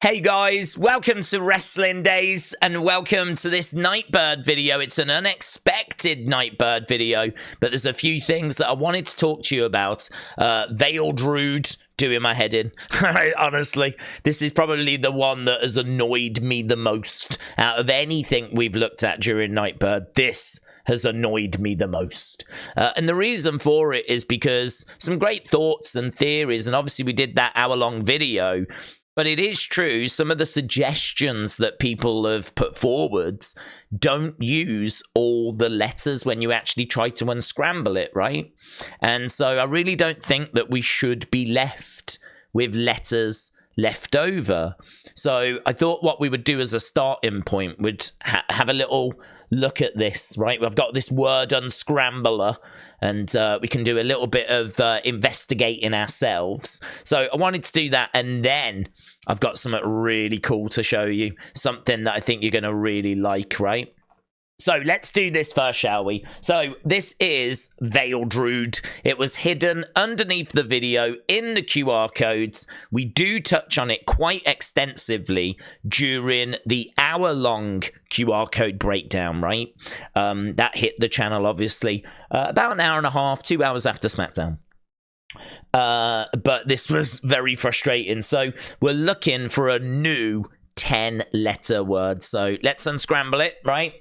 Hey guys, welcome to Wrestling Daze and welcome to this Nightbird video. It's an unexpected Nightbird video, but there's a few things that I wanted to talk to you about. VEILEDROOD doing my head in. Honestly, this is probably the one that has annoyed me the most out of anything we've looked at during Nightbird. This has annoyed me the most. And the reason for it is because some great thoughts and theories, and obviously we did that hour-long video. But it is true, some of the suggestions that people have put forwards don't use all the letters when you actually try to unscramble it, right? And so I really don't think that we should be left with letters left over. So I thought what we would do as a starting point would have a little look at this, right? We've got this word unscrambler, and we can do a little bit of investigating ourselves. So I wanted to do that, and then I've got something really cool to show you, something that I think you're going to really like, right? So let's do this first, shall we? So this is VEILEDROOD. It was hidden underneath the video in the QR codes. We do touch on it quite extensively during the hour-long QR code breakdown, right? That hit the channel, obviously, about an hour and a half, 2 hours after SmackDown. But this was very frustrating. So we're looking for a new 10-letter word. So let's unscramble it, right?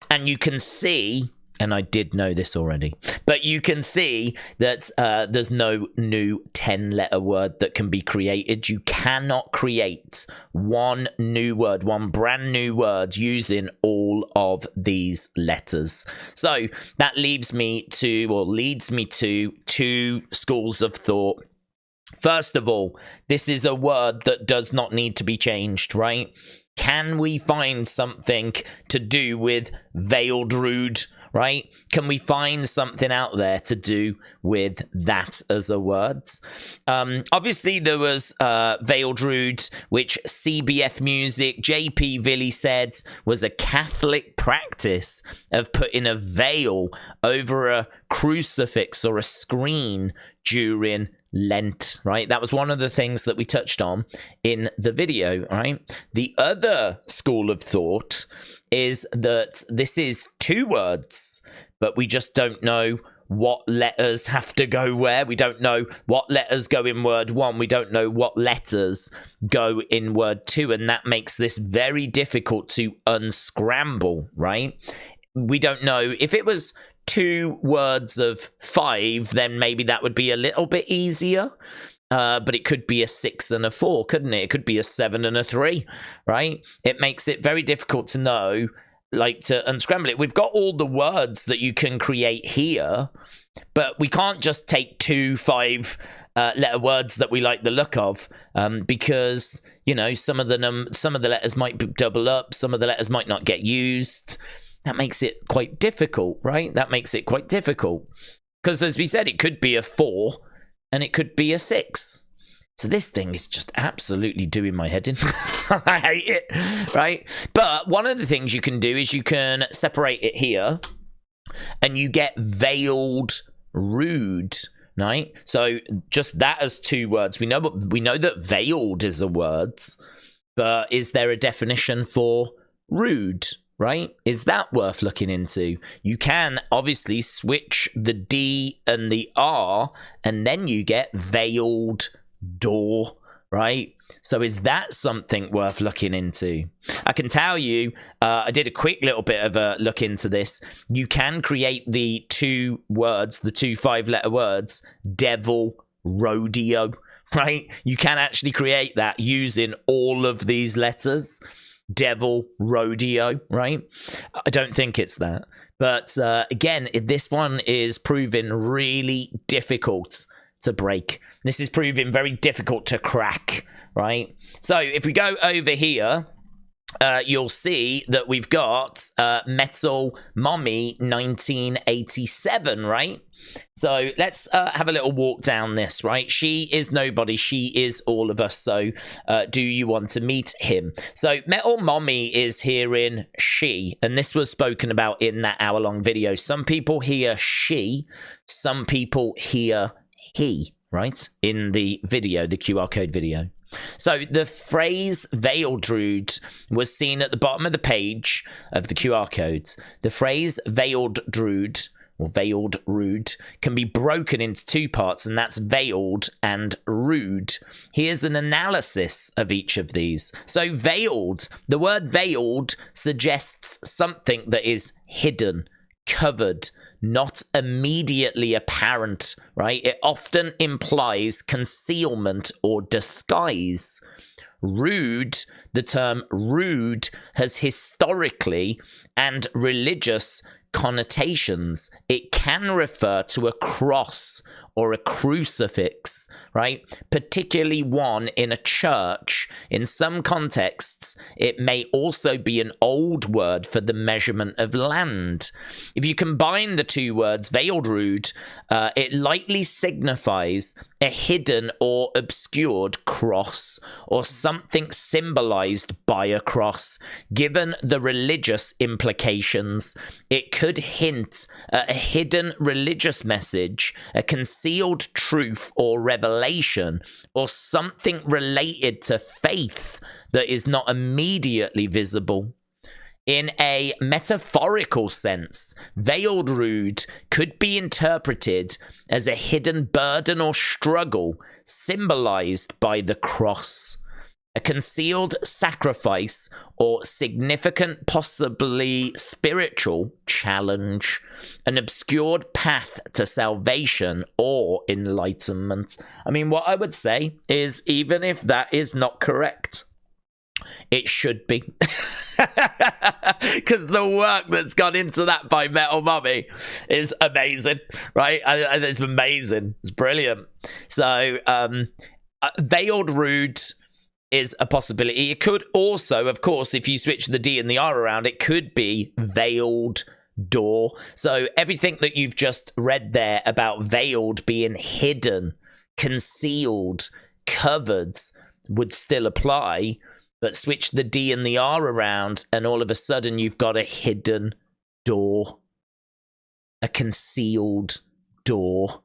And you can see, and I did know this already, but you can see that there's no new 10-letter word that can be created. You cannot create one new word, one brand new word using all of these letters. So that leads me to two schools of thought. First of all, this is a word that does not need to be changed, right? Can we find something to do with VEILEDROOD, right? Can we find something out there to do with that as a word? Obviously, there was VEILEDROOD, which CBF Music, JP Villy said was a Catholic practice of putting a veil over a crucifix or a screen during Lent, right? That was one of the things that we touched on in the video, right? The other school of thought is that this is two words, but we just don't know what letters have to go where. We don't know what letters go in word one. We don't know what letters go in word two, and that makes this very difficult to unscramble, right? We don't know if it was two words of 5, then maybe that would be a little bit easier. But it could be a 6 and a 4, couldn't it? It could be a 7 and a 3, right? It makes it very difficult to know, like, to unscramble it. We've got all the words that you can create here, but we can't just take 2 5-letter words that we like the look of, because, you know, some of the letters might double up, some of the letters might not get used. That makes it quite difficult, right? That makes it quite difficult. Because as we said, it could be a 4 and it could be a 6. So this thing is just absolutely doing my head in. I hate it, right? But one of the things you can do is you can separate it here and you get VEILEDROOD, right? So just that as 2 words. We know that veiled is a word, but is there a definition for rude? Right? Is that worth looking into? You can obviously switch the D and the R, and then you get veiled door, right? So is that something worth looking into? I can tell you, I did a quick little bit of a look into this. You can create the 2 words, the 2 5-letter words, devil, rodeo, right? You can actually create that using all of these letters. Devil, rodeo, right? I don't think it's that. But again, this one is proving really difficult to break. This is proving very difficult to crack, right? So if we go over here, you'll see that we've got Metal Mommy 1987, right? So let's have a little walk down this, right? She is nobody. She is all of us. So do you want to meet him? So Metal Mommy is hearing she, and this was spoken about in that hour-long video. Some people hear she, some people hear he, right? In the video, the QR code video. So the phrase VEILEDROOD was seen at the bottom of the page of the QR codes. The phrase VEILEDROOD or VEILEDROOD can be broken into two parts, and that's veiled and rude. Here's an analysis of each of these. So veiled, the word veiled suggests something that is hidden, covered, not immediately apparent, right? It often implies concealment or disguise. Rude, the term rude, has historically and religious connotations. It can refer to a cross or a crucifix, right? Particularly one in a church. In some contexts, it may also be an old word for the measurement of land. If you combine the two words, VEILEDROOD, it likely signifies a hidden or obscured cross or something symbolized by a cross. Given the religious implications, it could hint at a hidden religious message, a concealed truth or revelation, or something related to faith that is not immediately visible. In a metaphorical sense, VEILEDROOD could be interpreted as a hidden burden or struggle symbolized by the cross, a concealed sacrifice or significant, possibly spiritual challenge, an obscured path to salvation or enlightenment. I mean, what I would say is, even if that is not correct, it should be. Because the work that's gone into that by Metal Mummy is amazing, right? And it's amazing. It's brilliant. So, VEILEDROOD is a possibility. It could also, of course, if you switch the D and the R around, it could be veiled door. So everything that you've just read there about veiled being hidden, concealed, covered would still apply. But switch the D and the R around, and all of a sudden you've got a hidden door. A concealed door.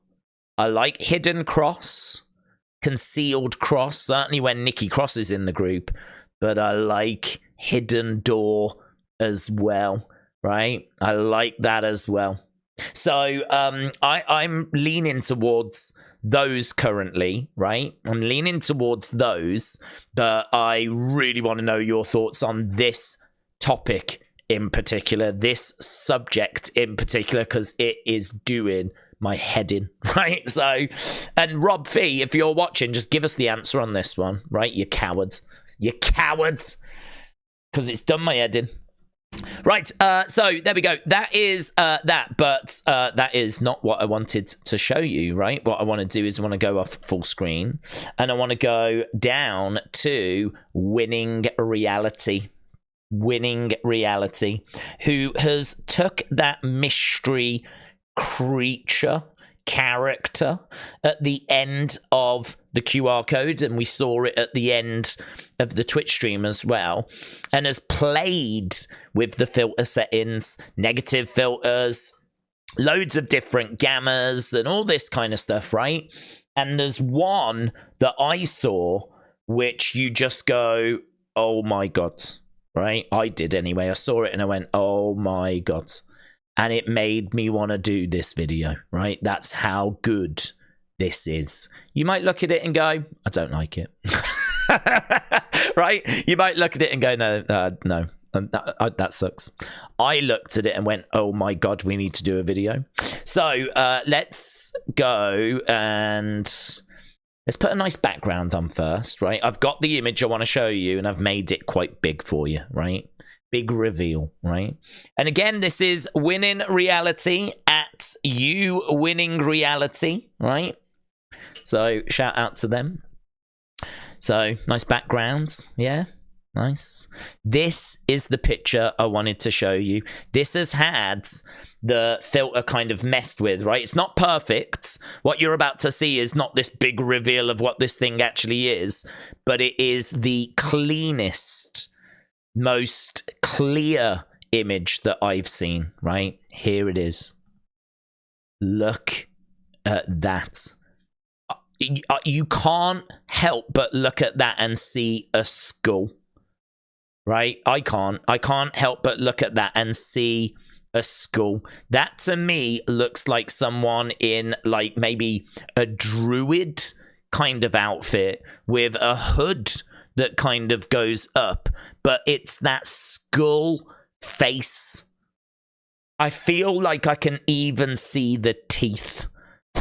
I like hidden cross. Concealed cross, certainly when Nikki Cross is in the group. But I like hidden door as well, right? I like that as well. So I'm leaning towards those currently, right? I'm leaning towards those, but I really want to know your thoughts on this topic in particular, this subject in particular, because it is doing my head in, right? So, and Rob Fee, if you're watching, just give us the answer on this one, right? You cowards. You cowards. Because it's done my head in. Right, so there we go. That is that, but that is not what I wanted to show you, right? What I want to do is I want to go off full screen, and I want to go down to Winning Reality. Winning Reality, who has took that mystery creature character at the end of the QR code, and we saw it at the end of the Twitch stream as well, and has played with the filter settings, negative filters, loads of different gammas and all this kind of stuff, right? And there's one that I saw which you just go, oh my god, right? I did anyway. I saw it and I went, oh my god. And it made me want to do this video, right? That's how good this is. You might look at it and go, I don't like it. Right? You might look at it and go, no, that sucks. I looked at it and went, oh my god, we need to do a video. So let's go and let's put a nice background on first, right? I've got the image I want to show you, and I've made it quite big for you, right? Big reveal, right? And again, this is Winning Reality at You Winning Reality, right? So shout out to them. So nice backgrounds, yeah, nice. This is the picture I wanted to show you. This has had the filter kind of messed with, right? It's not perfect. What you're about to see is not this big reveal of what this thing actually is, but it is the cleanest, most clear image that I've seen, right? Here it is. Look at that. you can't help but look at that and see a skull, right? I can't help but look at that and see a skull. That to me looks like someone in like maybe a druid kind of outfit with a hood that kind of goes up, but it's that skull face. I feel like I can even see the teeth.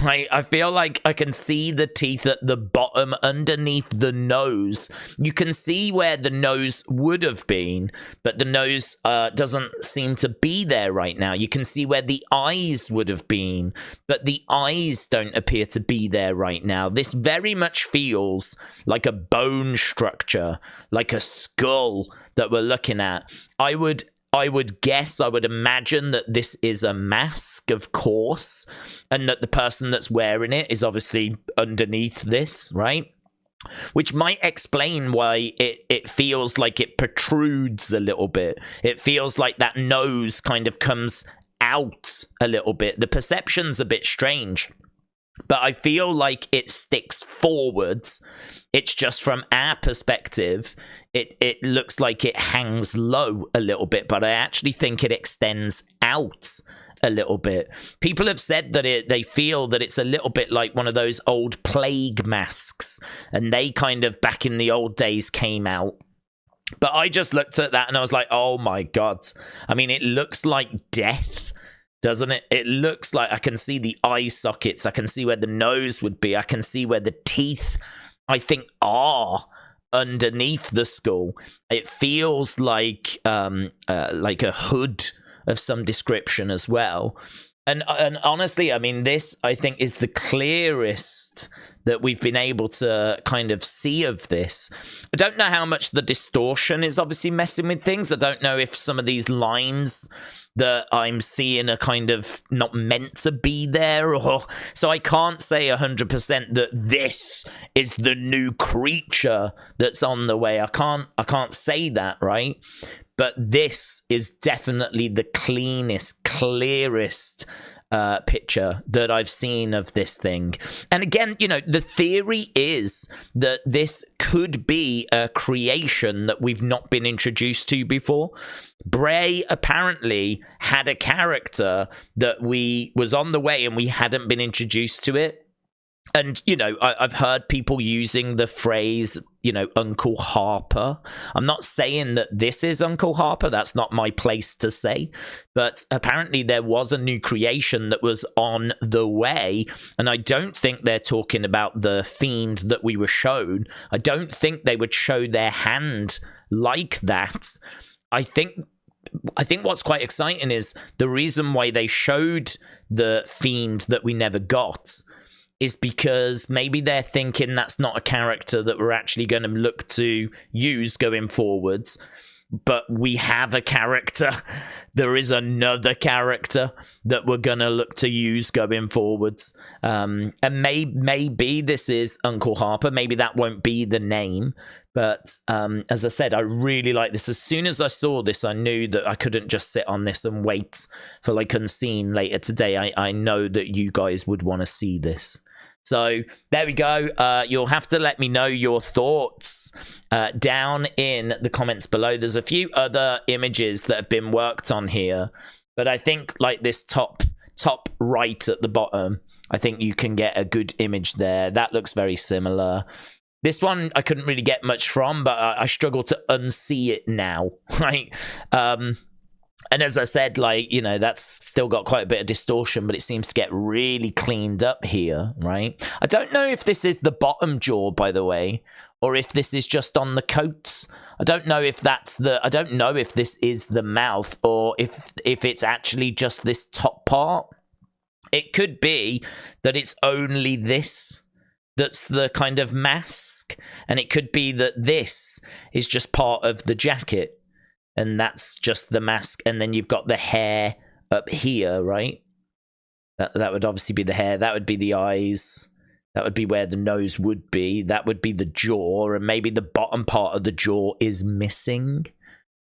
Right, I feel like I can see the teeth at the bottom underneath the nose. You can see where the nose would have been, but the nose doesn't seem to be there right now. You can see where the eyes would have been, but the eyes don't appear to be there right now. This very much feels like a bone structure, like a skull that we're looking at. I would guess, I would imagine that this is a mask, of course, and that the person that's wearing it is obviously underneath this, right? Which might explain why it feels like it protrudes a little bit. It feels like that nose kind of comes out a little bit. The perception's a bit strange, but I feel like it sticks forwards. It's just from our perspective, it looks like it hangs low a little bit, but I actually think it extends out a little bit. People have said that they feel that it's a little bit like one of those old plague masks, and they kind of back in the old days came out. But I just looked at that and I was like, oh my God. I mean, it looks like death, doesn't it? It looks like I can see the eye sockets. I can see where the nose would be. I can see where the teeth, I think, are underneath the skull. It feels like a hood of some description as well. And honestly, I mean, this, I think, is the clearest that we've been able to kind of see of this. I don't know how much the distortion is obviously messing with things. I don't know if some of these lines that I'm seeing are kind of not meant to be there, or so I can't say 100% that this is the new creature that's on the way. I can't say that, right? But this is definitely the cleanest, clearest picture that I've seen of this thing. And again, you know, the theory is that this could be a creation that we've not been introduced to before. Bray apparently had a character that was on the way and we hadn't been introduced to it. And, you know, I've heard people using the phrase, you know, Uncle Harper. I'm not saying that this is Uncle Harper. That's not my place to say. But apparently there was a new creation that was on the way. And I don't think they're talking about the fiend that we were shown. I don't think they would show their hand like that. I think what's quite exciting is the reason why they showed the fiend that we never got is because maybe they're thinking that's not a character that we're actually going to look to use going forwards. But we have a character. There is another character that we're going to look to use going forwards. And maybe this is Uncle Harper. Maybe that won't be the name. But as I said, I really like this. As soon as I saw this, I knew that I couldn't just sit on this and wait for like Unseen later today. I know that you guys would want to see this. So there we go. You'll have to let me know your thoughts down in the comments below. There's a few other images that have been worked on here, but I think like this top right at the bottom, I think you can get a good image there. That looks very similar. This one I couldn't really get much from, but I struggle to unsee it now, right? And as I said, like, you know, that's still got quite a bit of distortion, but it seems to get really cleaned up here, right? I don't know if this is the bottom jaw, by the way, or if this is just on the coats. I don't know if I don't know if this is the mouth or if it's actually just this top part. It could be that it's only this that's the kind of mask, and it could be that this is just part of the jacket. And that's just the mask. And then you've got the hair up here, right? That would obviously be the hair. That would be the eyes. That would be where the nose would be. That would be the jaw. And maybe the bottom part of the jaw is missing.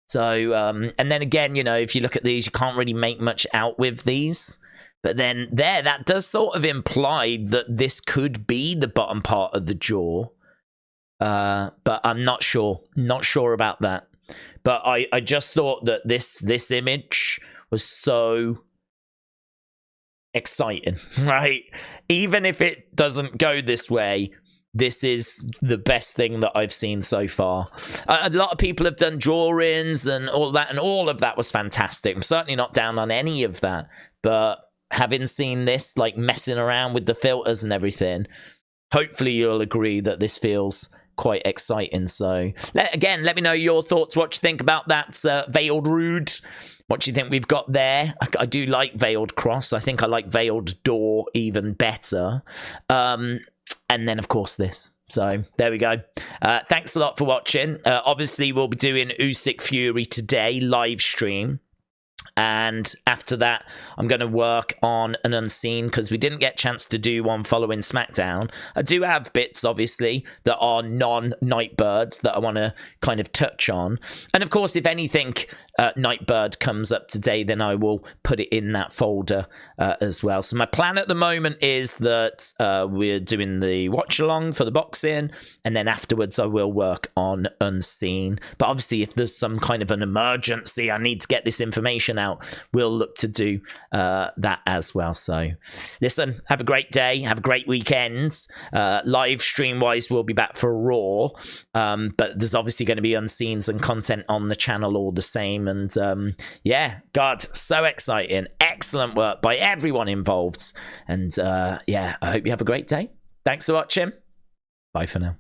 So, and then again, you know, if you look at these, you can't really make much out with these. But then that does sort of imply that this could be the bottom part of the jaw. But I'm not sure. Not sure about that. But I just thought that this image was so exciting, right? Even if it doesn't go this way, this is the best thing that I've seen so far. A lot of people have done drawings and all that, and all of that was fantastic. I'm certainly not down on any of that, but having seen this, like messing around with the filters and everything, hopefully you'll agree that this feels quite exciting. So again, let me know your thoughts, what you think about that VEILEDROOD. What do you think we've got there? I do like Veiled Cross. I think I like Veiled Door even better. And then, of course, this. So there we go. Thanks a lot for watching. Obviously, we'll be doing Usyk Fury today, live stream. And after that, I'm going to work on an Unseen because we didn't get a chance to do one following SmackDown. I do have bits, obviously, that are non-Nightbirds that I want to kind of touch on. And of course, if anything Nightbird comes up today, then I will put it in that folder as well. So my plan at the moment is that we're doing the watch-along for the boxing. And then afterwards, I will work on Unseen. But obviously, if there's some kind of an emergency, I need to get this information out, we'll look to do that as well. So listen, have a great day, have a great weekend. Live stream wise, we'll be back for Raw, but there's obviously going to be Unseens and content on the channel all the same. And yeah, God, so exciting, excellent work by everyone involved. And yeah, I hope you have a great day. Thanks for watching. Bye for now.